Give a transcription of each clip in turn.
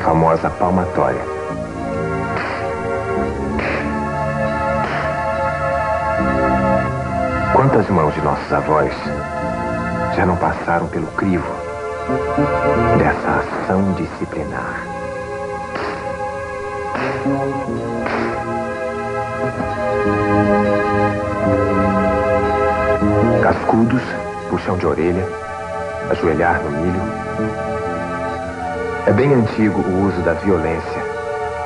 famosa palmatória. Quantas mãos de nossos avós já não passaram pelo crivo dessa ação disciplinar? Cascudos, puxão de orelha, ajoelhar no milho. É bem antigo o uso da violência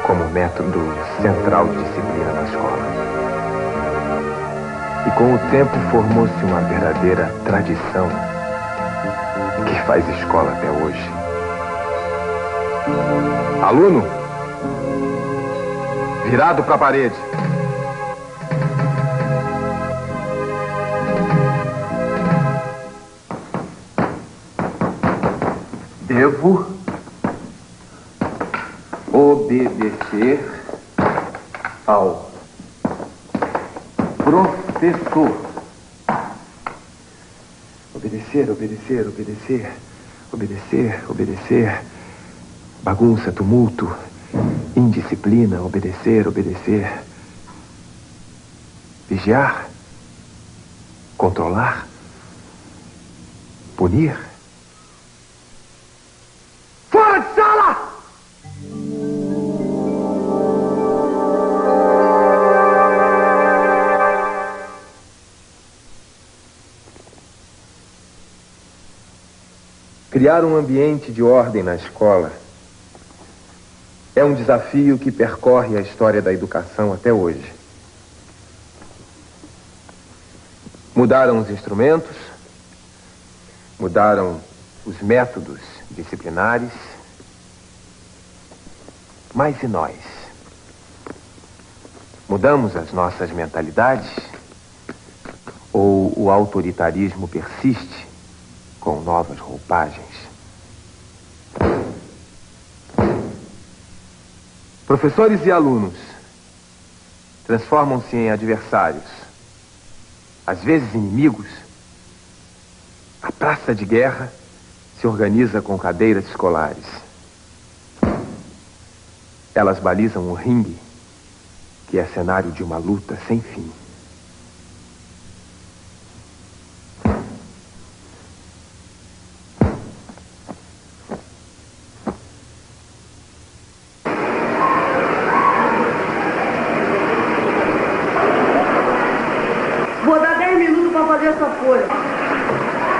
como método central de disciplina na escola. E com o tempo formou-se uma verdadeira tradição que faz escola até hoje. Aluno, virado para a parede. Devo obedecer ao professor. Obedecer, obedecer, obedecer, obedecer, obedecer. Bagunça, tumulto, indisciplina, obedecer, obedecer. Vigiar, controlar, punir. Fora de sala! Criar um ambiente de ordem na escola é um desafio que percorre a história da educação até hoje. Mudaram os instrumentos, mudaram os métodos disciplinares, mas e nós? Mudamos as nossas mentalidades? Ou o autoritarismo persiste com novas roupagens? Professores e alunos transformam-se em adversários, às vezes inimigos. A praça de guerra se organiza com cadeiras escolares. Elas balizam um ringue que é cenário de uma luta sem fim. Vou dar 10 minutos para fazer essa folha.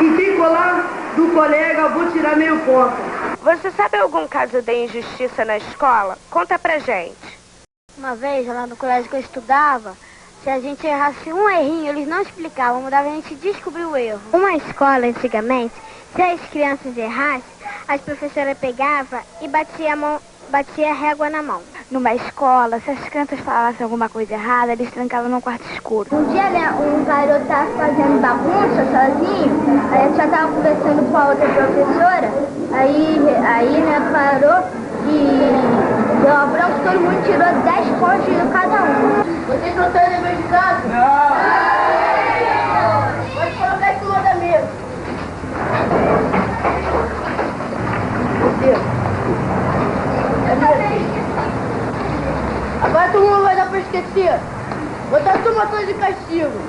E quem colar do colega, eu vou tirar meio ponto. Você sabe algum caso de injustiça na escola? Conta pra gente. Uma vez, lá no colégio que eu estudava, se a gente errasse um errinho, eles não explicavam, mandava a gente descobrir o erro. Uma escola, antigamente, se as crianças errassem, as professoras pegavam e batia a régua na mão. Numa escola, se as crianças falassem alguma coisa errada, eles trancavam num quarto escuro. Um dia, né, um garoto estava fazendo bagunça sozinho, aí eu já estava conversando com a outra professora, aí né, parou e deu uma bronca, todo mundo tirou 10 pontos de cada um. Vocês não estão dever de casa? Não! Pode colocar em cima da mesa. Agora todo mundo vai dar pra esquecer. Botar turma toda de castigo.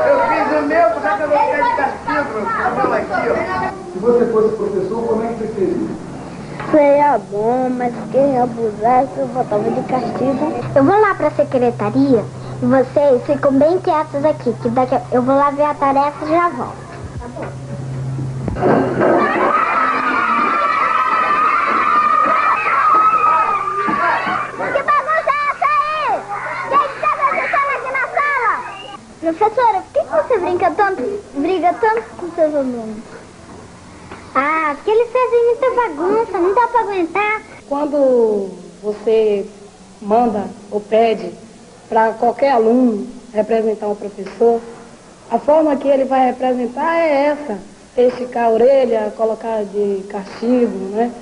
Eu fiz o meu, por que eu vou ficar de castigo? Fala aqui, ó. Se você fosse professor, como é que você seria? Seria bom, mas quem abusasse eu botava de castigo. Eu vou lá pra secretaria e vocês ficam bem quietos aqui, que daqui eu vou lá ver a tarefa e já volto. Tá bom. Que bagunça é essa aí? Quem está bagunçando aqui na sala? Professora, por que você briga tanto com seus alunos? Ah, porque eles fazem muita bagunça, não dá pra aguentar. Quando você manda ou pede para qualquer aluno representar um professor, a forma que ele vai representar é essa. Esticar a orelha, colocar de castigo, né?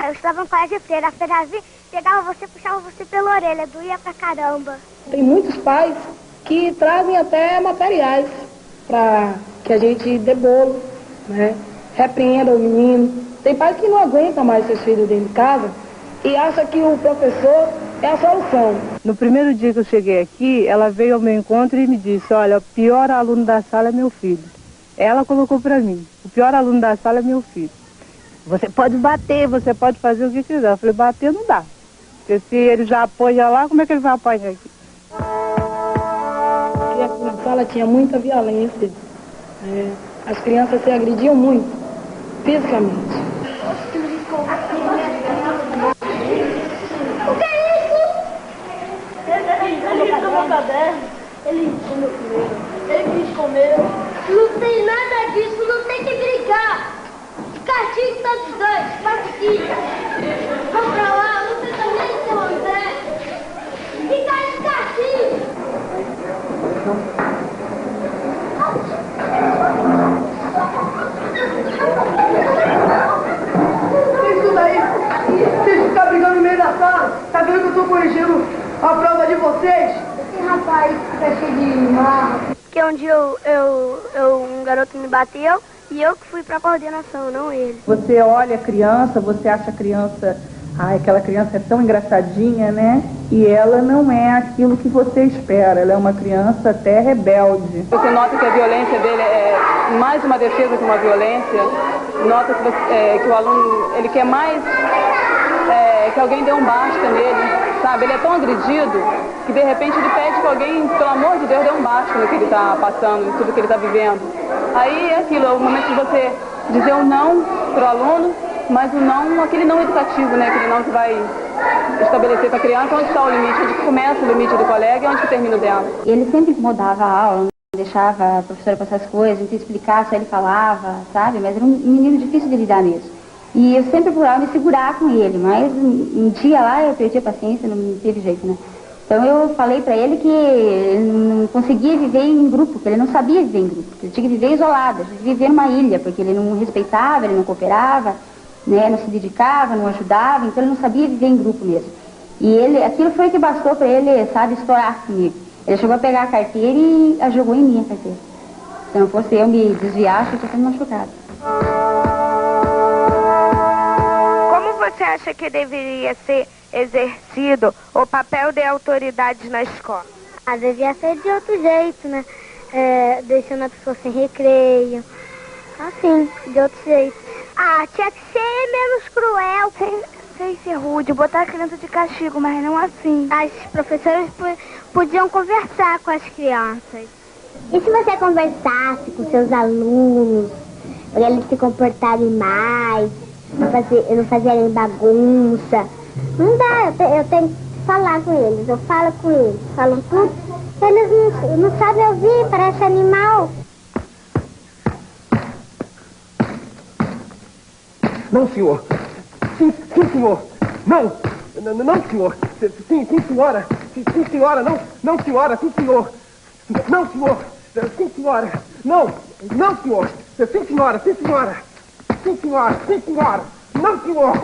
Eu estava no colégio Freira, a Freirazinha, pegava você, puxava você pela orelha, doía pra caramba. Tem muitos pais que trazem até materiais para que a gente dê bolo, né? Repreenda o menino. Tem pais que não aguentam mais seus filhos dentro de casa e acha que o professor é a solução. No primeiro dia que eu cheguei aqui, ela veio ao meu encontro e me disse, olha, o pior aluno da sala é meu filho. Ela colocou para mim, o pior aluno da sala é meu filho. Você pode bater, você pode fazer o que quiser. Eu falei, bater não dá. Porque se ele já apoia lá, como é que ele vai apanhar aqui? Aqui na sala tinha muita violência. As crianças se agrediam muito, fisicamente. O que é isso? Ele riscou meu caderno. Ele riscou meu primeiro. Ele quis comer. Não tem nada disso, não tem que brigar. Castigo tá dos dois, faz aqui. Vamos pra lá, você também, seu André. Fica aí de castigo. Isso daí, vocês ficam brigando no meio da sala. Tá vendo que eu tô corrigindo a prova de vocês? Esse rapaz fica cheio de marra. Porque um dia um garoto me bateu e eu que fui pra coordenação, não ele. Você olha a criança, você acha a criança, ai, aquela criança é tão engraçadinha, né? E ela não é aquilo que você espera, ela é uma criança até rebelde. Você nota que a violência dele é mais uma defesa que uma violência, nota que o aluno, ele quer mais que alguém dê um basta nele, sabe? Ele é tão agredido que de repente ele pede que alguém, pelo amor de Deus, dê um basta no que ele está passando, em tudo que ele está vivendo. Aí é aquilo, é o momento de você dizer um não para o aluno, mas o não, aquele não educativo, né? Aquele não que vai estabelecer para a criança onde está o limite, onde começa o limite do colega e onde que termina o dela. Ele sempre incomodava a aula, não deixava a professora passar as coisas, não explicar, só ele falava, sabe? Mas era um menino difícil de lidar mesmo. E eu sempre procurava me segurar com ele, mas um dia lá eu perdi a paciência, não teve jeito, né? Então eu falei pra ele que ele não conseguia viver em grupo, que ele não sabia viver em grupo, que ele tinha que viver isolado, tinha que viver numa ilha, porque ele não respeitava, ele não cooperava, né, não se dedicava, não ajudava, então ele não sabia viver em grupo mesmo. E aquilo foi que bastou pra ele, sabe, estourar comigo. Ele chegou a pegar a carteira e a jogou em mim a carteira. Se não fosse eu me desviar, acho que eu tinha sido machucada. Como você acha que deveria ser exercido o papel de autoridade na escola? Devia ser de outro jeito, né? Deixando a pessoa sem recreio. Assim, de outro jeito. Tinha que ser menos cruel. Sem ser rude, botar a criança de castigo, mas não assim. As professoras podiam conversar com as crianças. E se você conversasse com seus alunos, para eles se comportarem mais, não fazerem bagunça? Não dá, eu tenho que falar com eles, eu falo com eles, falam tudo. Eles não sabem ouvir, parece animal. Não, senhor. Sim, senhor. Não, senhor. Sim, senhora. Sim, senhora. Não, senhora. Sim, senhor. Não, senhor. Sim, senhora. Não, senhor. Sim, senhora. Sim, senhora. Sim, senhora. Sim, senhora. Não, senhor.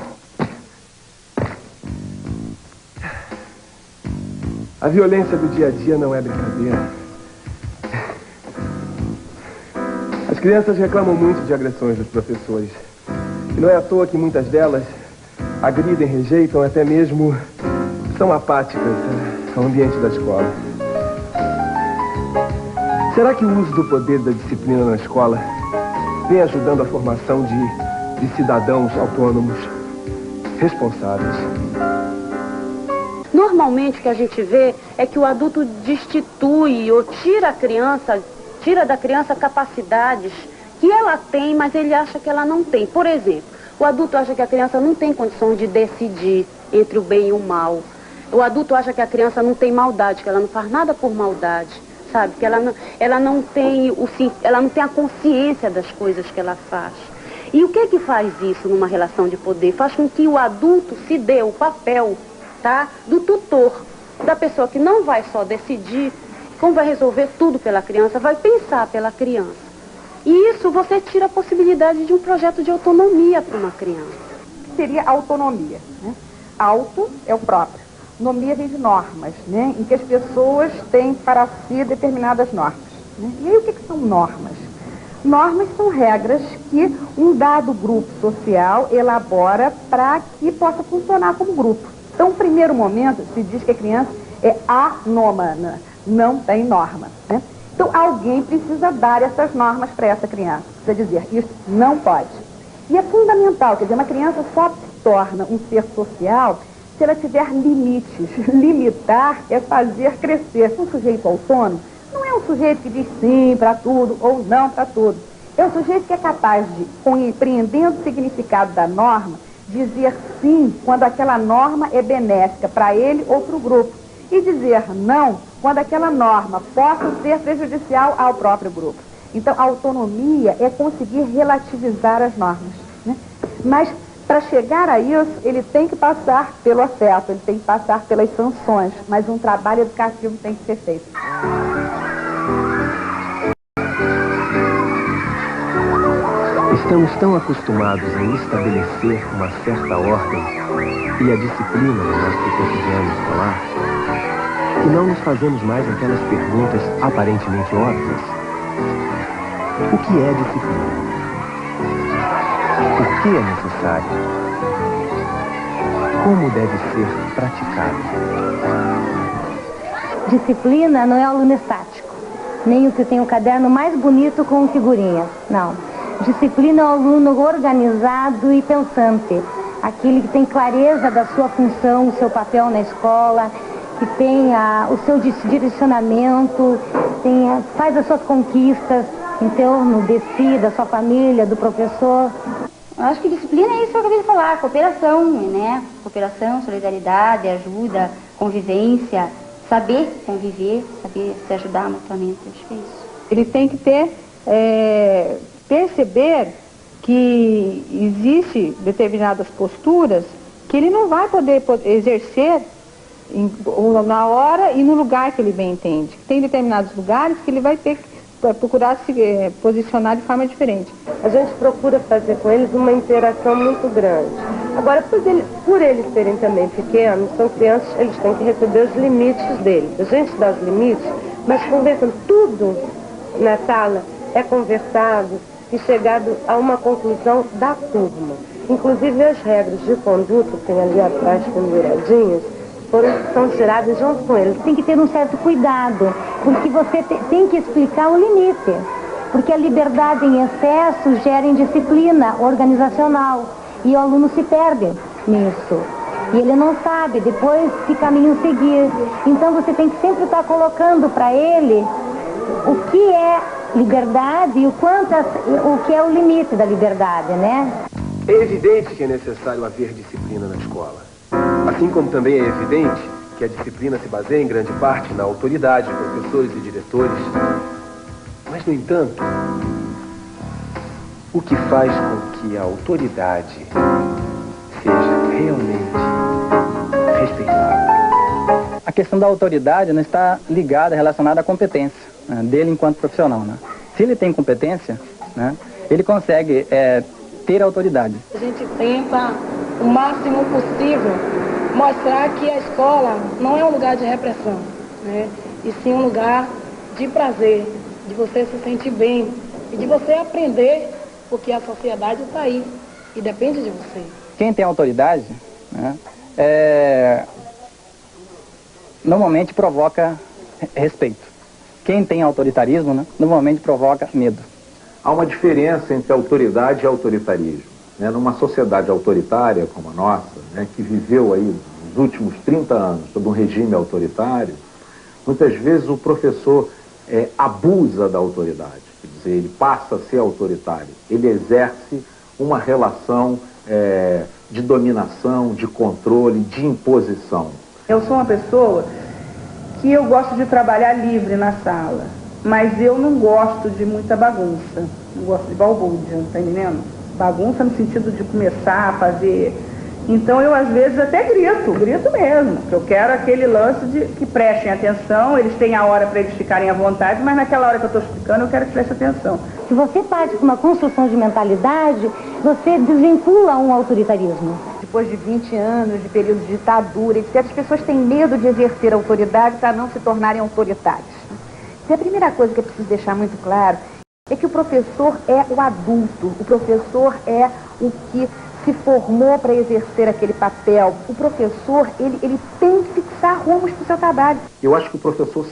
A violência do dia a dia não é brincadeira. As crianças reclamam muito de agressões dos professores. E não é à toa que muitas delas agridem, rejeitam, até mesmo são apáticas ao ambiente da escola. Será que o uso do poder da disciplina na escola vem ajudando a formação de cidadãos autônomos, responsáveis? Normalmente o que a gente vê é que o adulto destitui ou tira da criança capacidades que ela tem, mas ele acha que ela não tem. Por exemplo, o adulto acha que a criança não tem condições de decidir entre o bem e o mal. O adulto acha que a criança não tem maldade, que ela não faz nada por maldade, sabe? Que ela não tem a consciência das coisas que ela faz. E o que faz isso numa relação de poder? Faz com que o adulto se dê o papel, tá, do tutor, da pessoa que não vai só decidir como vai resolver tudo pela criança, vai pensar pela criança. E isso você tira a possibilidade de um projeto de autonomia para uma criança. Seria autonomia, né? Auto é o próprio. Nomia vem de normas, né? Em que as pessoas têm para si determinadas normas. Né? E aí o que são normas? Normas são regras que um dado grupo social elabora para que possa funcionar como grupo. Então, no primeiro momento, se diz que a criança é anômana, não tem norma. Né? Então, alguém precisa dar essas normas para essa criança. Precisa dizer, isso não pode. E é fundamental, quer dizer, uma criança só se torna um ser social se ela tiver limites. Limitar é fazer crescer. Um sujeito autônomo não é um sujeito que diz sim para tudo ou não para tudo. É um sujeito que é capaz de, compreendendo o significado da norma, dizer sim quando aquela norma é benéfica para ele ou para o grupo. E dizer não quando aquela norma possa ser prejudicial ao próprio grupo. Então, a autonomia é conseguir relativizar as normas. Né? Mas, para chegar a isso, ele tem que passar pelo afeto, ele tem que passar pelas sanções, mas um trabalho educativo tem que ser feito. Estamos tão acostumados em estabelecer uma certa ordem e a disciplina no nosso cotidiano escolar que não nos fazemos mais aquelas perguntas aparentemente óbvias. O que é disciplina? Por que é necessário? Como deve ser praticado? Disciplina não é aluno estático, nem o que tem o caderno mais bonito com figurinha, não. Disciplina é o aluno organizado e pensante, aquele que tem clareza da sua função, o seu papel na escola, que tem o seu direcionamento, faz as suas conquistas em torno de si, da sua família, do professor. Eu acho que disciplina é isso que eu acabei de falar, cooperação, né? Cooperação, solidariedade, ajuda, convivência, saber conviver, saber se ajudar mutuamente, acho que é isso. Ele tem que perceber que existe determinadas posturas que ele não vai poder exercer na hora e no lugar que ele bem entende. Tem determinados lugares que ele vai ter que procurar se posicionar de forma diferente. A gente procura fazer com eles uma interação muito grande. Agora, por eles serem também pequenos, são crianças, eles têm que receber os limites deles. A gente dá os limites, mas conversando. Tudo na sala é conversado e chegado a uma conclusão da turma. Inclusive as regras de conduta, que tem ali atrás penduradinhas, são tiradas junto com eles. Tem que ter um certo cuidado, porque você tem que explicar o limite. Porque a liberdade em excesso gera indisciplina organizacional e o aluno se perde nisso. E ele não sabe depois que caminho seguir. Então você tem que sempre estar colocando para ele o que é liberdade e o que é o limite da liberdade, né? É evidente que é necessário haver disciplina na escola. Assim como também é evidente que a disciplina se baseia em grande parte na autoridade de professores e diretores. Mas, no entanto, o que faz com que a autoridade seja realmente respeitada? A questão da autoridade não está ligada, relacionada à competência, né, dele enquanto profissional. Né? Se ele tem competência, né, ele consegue ter autoridade. A gente tenta, o máximo possível, mostrar que a escola não é um lugar de repressão, né? E sim um lugar de prazer, de você se sentir bem e de você aprender, porque a sociedade está aí e depende de você. Quem tem autoridade, né, normalmente provoca respeito. Quem tem autoritarismo, né, normalmente provoca medo. Há uma diferença entre autoridade e autoritarismo. Né? Numa sociedade autoritária como a nossa, né, que viveu aí nos últimos 30 anos sob um regime autoritário, muitas vezes o professor abusa da autoridade, quer dizer, ele passa a ser autoritário, ele exerce uma relação de dominação, de controle, de imposição. Eu sou uma pessoa que eu gosto de trabalhar livre na sala, mas eu não gosto de muita bagunça, não gosto de balbúrdia, tá entendendo? Bagunça no sentido de começar a fazer Então eu às vezes até grito mesmo, que eu quero aquele lance de que prestem atenção, eles têm a hora para eles ficarem à vontade, mas naquela hora que eu estou explicando eu quero que prestem atenção. Se você parte de uma construção de mentalidade, você desvincula um autoritarismo. Depois de 20 anos de período de ditadura, etc., as pessoas têm medo de exercer autoridade para não se tornarem autoritários. E a primeira coisa que é preciso deixar muito claro é que o professor é o adulto, o professor é o que se formou para exercer aquele papel. O professor, ele tem que fixar rumos para o seu trabalho. Eu acho que o professor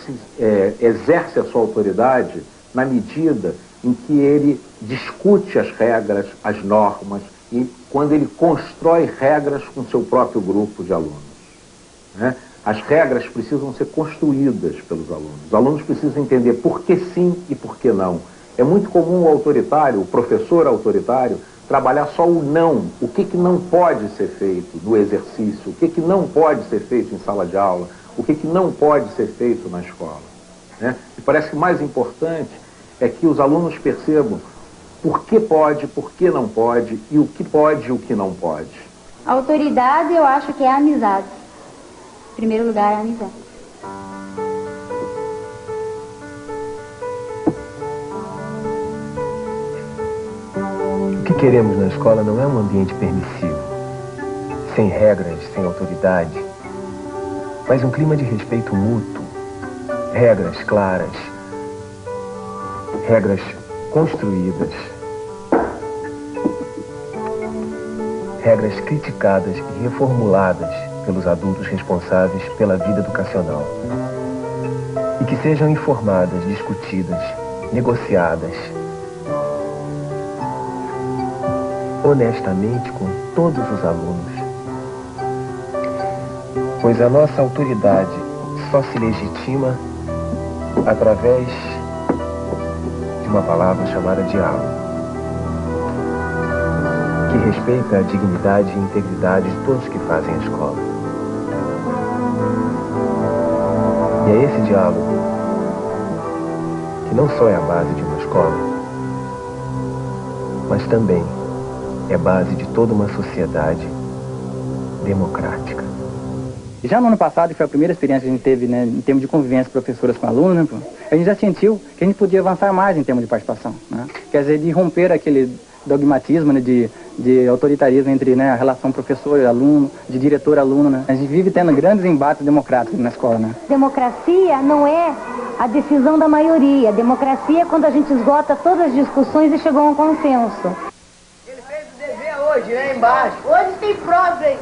exerce a sua autoridade na medida em que ele discute as regras, as normas, e quando ele constrói regras com seu próprio grupo de alunos, né? As regras precisam ser construídas pelos alunos. Os alunos precisam entender por que sim e por que não. É muito comum o autoritário, o professor autoritário, trabalhar só o não, o que não pode ser feito no exercício, o que não pode ser feito em sala de aula, o que não pode ser feito na escola, né? E parece que o mais importante é que os alunos percebam por que pode, por que não pode, e o que pode e o que não pode. A autoridade eu acho que é a amizade. Em primeiro lugar, a amizade. O que queremos na escola não é um ambiente permissivo, sem regras, sem autoridade, mas um clima de respeito mútuo, regras claras, regras construídas, regras criticadas e reformuladas pelos adultos responsáveis pela vida educacional, e que sejam informadas, discutidas, negociadas, honestamente com todos os alunos, pois a nossa autoridade só se legitima através de uma palavra chamada diálogo, que respeita a dignidade e integridade de todos que fazem a escola. E é esse diálogo que não só é a base de uma escola, mas também é base de toda uma sociedade democrática. Já no ano passado, que foi a primeira experiência que a gente teve, né, em termos de convivência professoras com alunos, né, a gente já sentiu que a gente podia avançar mais em termos de participação, né? Quer dizer, de romper aquele dogmatismo, né, de autoritarismo entre, né, a relação professor e aluno, de diretor-aluno, né? A gente vive tendo grandes embates democráticos na escola, né? Democracia não é a decisão da maioria. Democracia é quando a gente esgota todas as discussões e chegou a um consenso. Ele fez o dever hoje, né, embaixo. Hoje tem prova, hein?